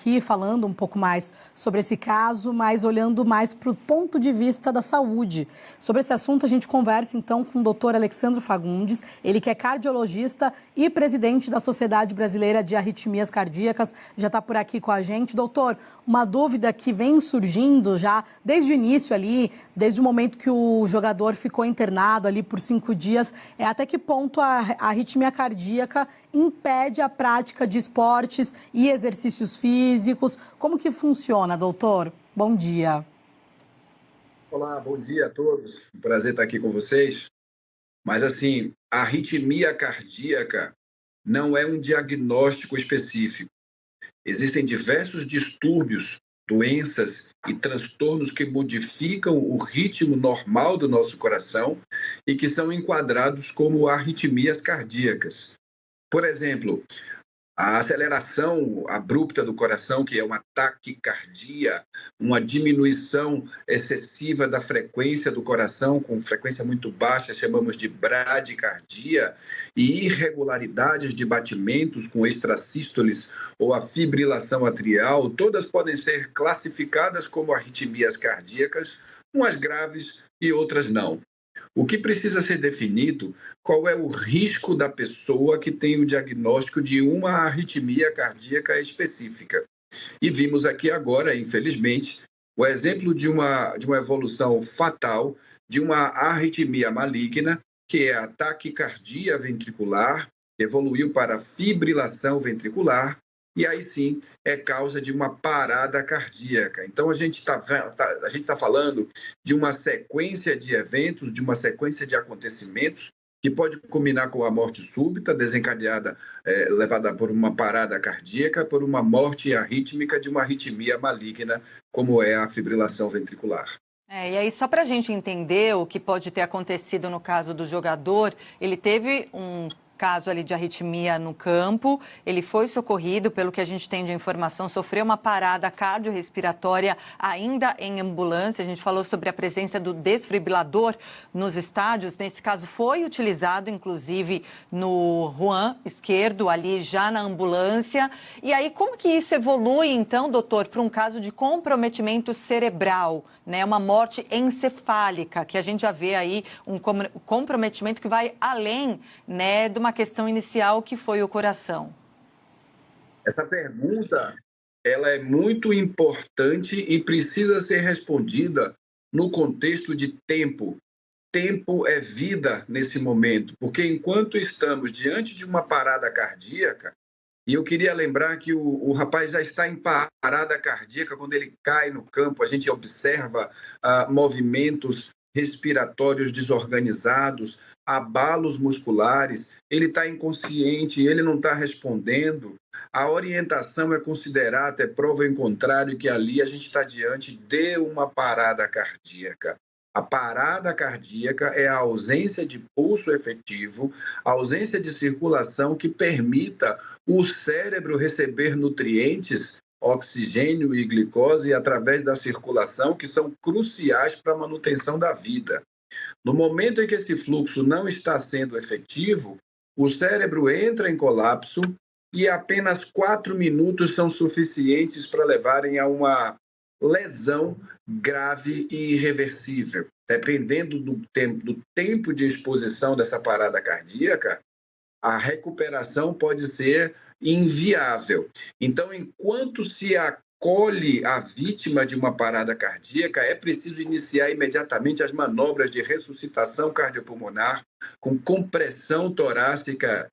aqui falando um pouco mais sobre esse caso, mas olhando mais para o ponto de vista da saúde. Sobre esse assunto, a gente conversa então com o doutor Alexandre Fagundes, ele que é cardiologista e presidente da Sociedade Brasileira de Arritmias Cardíacas, já está por aqui com a gente. Doutor, uma dúvida que vem surgindo já desde o início ali, desde o momento que o jogador ficou internado ali por 5 dias, é até que ponto a arritmia cardíaca impede a prática de esportes e exercícios físicos. Como que funciona, doutor? Bom dia. Olá, bom dia a todos. Um prazer estar aqui com vocês. Mas, assim, a arritmia cardíaca não é um diagnóstico específico. Existem diversos distúrbios, doenças e transtornos que modificam o ritmo normal do nosso coração e que são enquadrados como arritmias cardíacas. Por exemplo, a aceleração abrupta do coração, que é uma taquicardia, uma diminuição excessiva da frequência do coração, com frequência muito baixa, chamamos de bradicardia, e irregularidades de batimentos com extrasístoles ou a fibrilação atrial, todas podem ser classificadas como arritmias cardíacas, umas graves e outras não. O que precisa ser definido, qual é o risco da pessoa que tem o diagnóstico de uma arritmia cardíaca específica. E vimos aqui agora, infelizmente, o exemplo de uma evolução fatal de uma arritmia maligna, que é a taquicardia ventricular, evoluiu para fibrilação ventricular, e aí sim é causa de uma parada cardíaca. Então a gente tá falando de uma sequência de eventos, de uma sequência de acontecimentos que pode culminar com a morte súbita, desencadeada, levada por uma parada cardíaca, por uma morte arrítmica de uma arritmia maligna, como é a fibrilação ventricular. E aí, só para a gente entender o que pode ter acontecido no caso do jogador, ele teve um caso ali de arritmia no campo, ele foi socorrido, pelo que a gente tem de informação, sofreu uma parada cardiorrespiratória ainda em ambulância. A gente falou sobre a presença do desfibrilador nos estádios, nesse caso foi utilizado, inclusive, no Juan esquerdo, ali já na ambulância. E aí, como que isso evolui, então, doutor, para um caso de comprometimento cerebral, né? Uma morte encefálica, que a gente já vê aí um comprometimento que vai além, né, de uma questão inicial que foi o coração. Essa pergunta, ela é muito importante e precisa ser respondida no contexto de tempo. Tempo é vida nesse momento, porque enquanto estamos diante de uma parada cardíaca, e eu queria lembrar que o rapaz já está em parada cardíaca quando ele cai no campo, a gente observa movimentos respiratórios desorganizados, abalos musculares, ele está inconsciente, ele não está respondendo. A orientação é considerar, até prova em contrário, que ali a gente está diante de uma parada cardíaca. A parada cardíaca é a ausência de pulso efetivo, a ausência de circulação que permita o cérebro receber nutrientes, oxigênio e glicose através da circulação, que são cruciais para a manutenção da vida. No momento em que esse fluxo não está sendo efetivo, o cérebro entra em colapso e apenas 4 minutos são suficientes para levarem a uma lesão grave e irreversível. Dependendo do tempo de exposição dessa parada cardíaca, a recuperação pode ser inviável. Então, enquanto se acolhe a vítima de uma parada cardíaca, é preciso iniciar imediatamente as manobras de ressuscitação cardiopulmonar com compressão torácica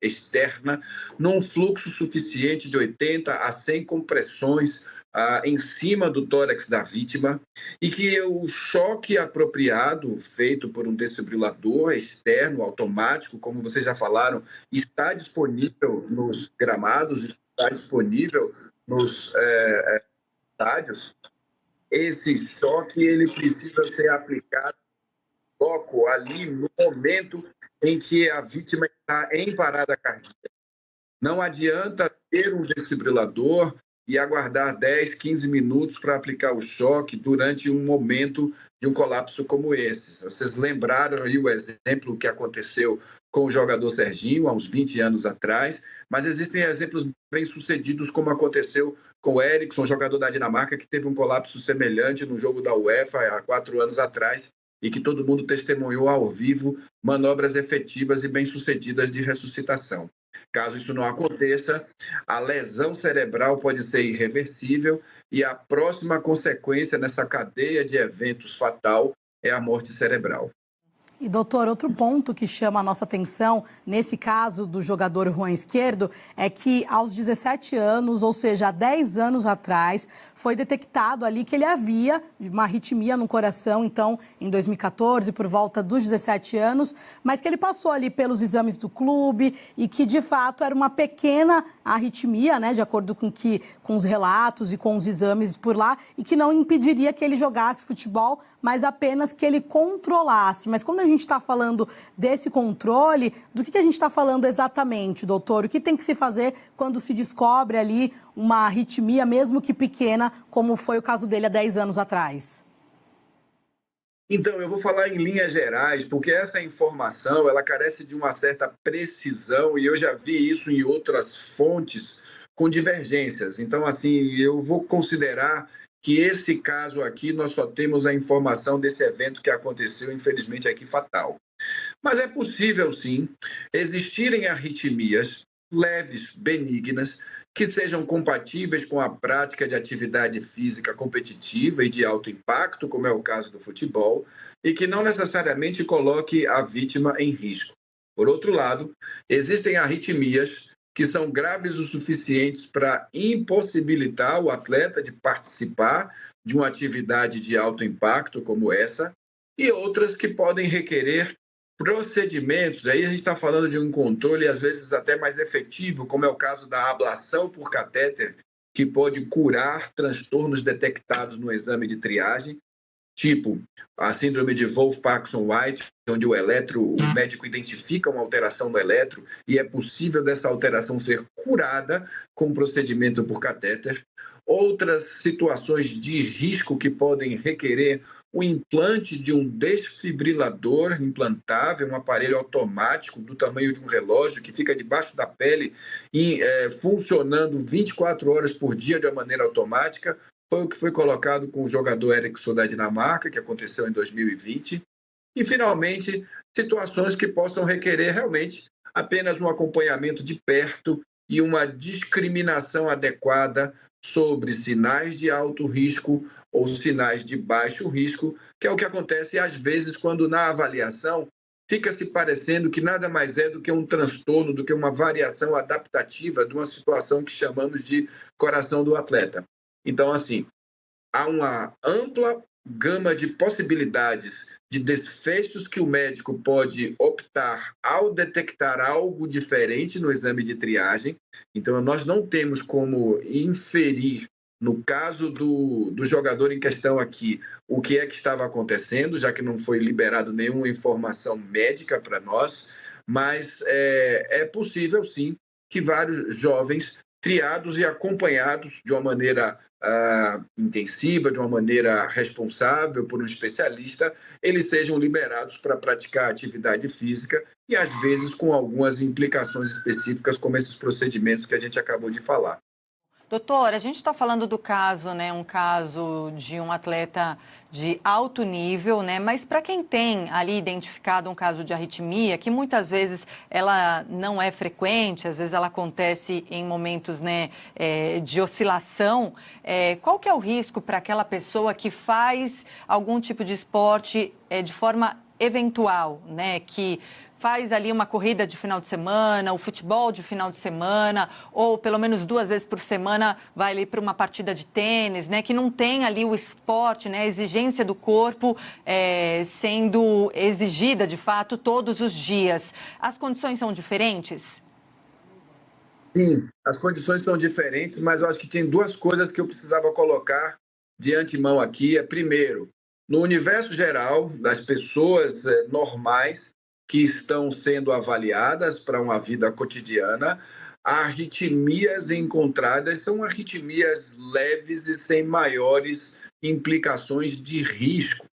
externa, num fluxo suficiente de 80 a 100 compressões em cima do tórax da vítima, e que o choque apropriado, feito por um desfibrilador externo, automático, como vocês já falaram, está disponível nos gramados, está disponível nos estádios. Esse choque ele precisa ser aplicado logo ali no momento em que a vítima está em parada cardíaca. Não adianta ter um desfibrilador e aguardar 10, 15 minutos para aplicar o choque durante um momento de um colapso como esse. Vocês lembraram aí o exemplo que aconteceu com o jogador Serginho, há uns 20 anos atrás, mas existem exemplos bem-sucedidos, como aconteceu com o Eriksen, jogador da Dinamarca, que teve um colapso semelhante no jogo da UEFA há 4 anos atrás, e que todo mundo testemunhou ao vivo manobras efetivas e bem-sucedidas de ressuscitação. Caso isso não aconteça, a lesão cerebral pode ser irreversível e a próxima consequência nessa cadeia de eventos fatal é a morte cerebral. E, doutor, outro ponto que chama a nossa atenção, nesse caso do jogador Juan Izquierdo, é que aos 17 anos, ou seja, há 10 anos atrás, foi detectado ali que ele havia uma arritmia no coração, então, em 2014, por volta dos 17 anos, mas que ele passou ali pelos exames do clube e que, de fato, era uma pequena arritmia, né, de acordo com os relatos e com os exames por lá, e que não impediria que ele jogasse futebol, mas apenas que ele controlasse. Mas quando a gente está falando desse controle, do que a gente está falando exatamente, doutor? O que tem que se fazer quando se descobre ali uma arritmia, mesmo que pequena, como foi o caso dele há 10 anos atrás? Então, eu vou falar em linhas gerais, porque essa informação ela carece de uma certa precisão e eu já vi isso em outras fontes com divergências. Então, assim, eu vou considerar que esse caso aqui nós só temos a informação desse evento que aconteceu, infelizmente, aqui fatal. Mas é possível, sim, existirem arritmias leves, benignas, que sejam compatíveis com a prática de atividade física competitiva e de alto impacto, como é o caso do futebol, e que não necessariamente coloque a vítima em risco. Por outro lado, existem arritmias que são graves o suficientes para impossibilitar o atleta de participar de uma atividade de alto impacto como essa, e outras que podem requerer procedimentos. Aí a gente está falando de um controle, às vezes até mais efetivo, como é o caso da ablação por catéter, que pode curar transtornos detectados no exame de triagem, tipo a síndrome de Wolff-Parkinson-White, onde o médico identifica uma alteração no eletro e é possível dessa alteração ser curada com um procedimento por catéter. Outras situações de risco que podem requerer o implante de um desfibrilador implantável, um aparelho automático do tamanho de um relógio que fica debaixo da pele e funcionando 24 horas por dia de uma maneira automática. Foi o que foi colocado com o jogador Eriksen da Dinamarca, que aconteceu em 2020. E, finalmente, situações que possam requerer realmente apenas um acompanhamento de perto e uma discriminação adequada sobre sinais de alto risco ou sinais de baixo risco, que é o que acontece às vezes quando na avaliação fica se parecendo que nada mais é do que um transtorno, do que uma variação adaptativa de uma situação que chamamos de coração do atleta. Então, assim, há uma ampla gama de possibilidades de desfechos que o médico pode optar ao detectar algo diferente no exame de triagem. Então, nós não temos como inferir, no caso do jogador em questão aqui, o que é que estava acontecendo, já que não foi liberado nenhuma informação médica para nós, mas é possível, sim, que vários jovens triados e acompanhados de uma maneira intensiva, de uma maneira responsável por um especialista, eles sejam liberados para praticar atividade física e, às vezes, com algumas implicações específicas, como esses procedimentos que a gente acabou de falar. Doutor, a gente está falando do caso, né, um caso de um atleta de alto nível, né, mas para quem tem ali identificado um caso de arritmia, que muitas vezes ela não é frequente, às vezes ela acontece em momentos, né, de oscilação, qual que é o risco para aquela pessoa que faz algum tipo de esporte de forma eventual, né, que faz ali uma corrida de final de semana, o futebol de final de semana, ou pelo menos 2 vezes por semana vai ali para uma partida de tênis, né? Que não tem ali o esporte, né? A exigência do corpo sendo exigida, de fato, todos os dias. As condições são diferentes? Sim, as condições são diferentes, mas eu acho que tem 2 coisas que eu precisava colocar de antemão aqui. Primeiro, no universo geral das pessoas normais, que estão sendo avaliadas para uma vida cotidiana, arritmias encontradas são arritmias leves e sem maiores implicações de risco.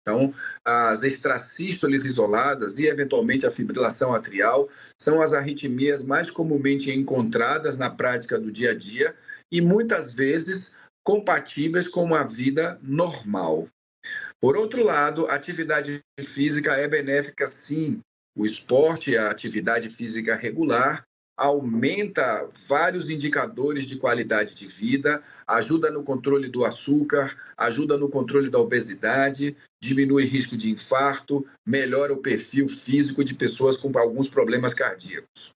Então, as extrasístoles isoladas e, eventualmente, a fibrilação atrial são as arritmias mais comumente encontradas na prática do dia a dia e, muitas vezes, compatíveis com uma vida normal. Por outro lado, a atividade física é benéfica, sim. O esporte e a atividade física regular aumenta vários indicadores de qualidade de vida, ajuda no controle do açúcar, ajuda no controle da obesidade, diminui risco de infarto, melhora o perfil físico de pessoas com alguns problemas cardíacos.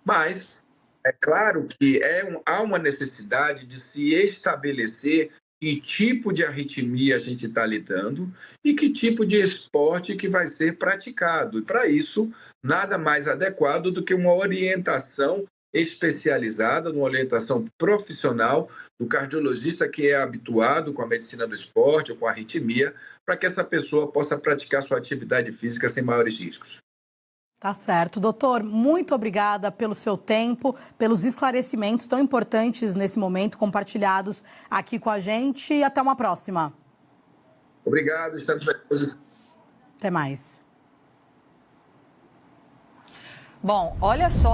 Mas é claro que há uma necessidade de se estabelecer que tipo de arritmia a gente está lidando e que tipo de esporte que vai ser praticado. E, para isso, nada mais adequado do que uma orientação especializada, uma orientação profissional do cardiologista que é habituado com a medicina do esporte ou com a arritmia, para que essa pessoa possa praticar sua atividade física sem maiores riscos. Tá certo. Doutor, muito obrigada pelo seu tempo, pelos esclarecimentos tão importantes nesse momento, compartilhados aqui com a gente, e até uma próxima. Obrigado, estamos à disposição. Até mais. Bom, olha só.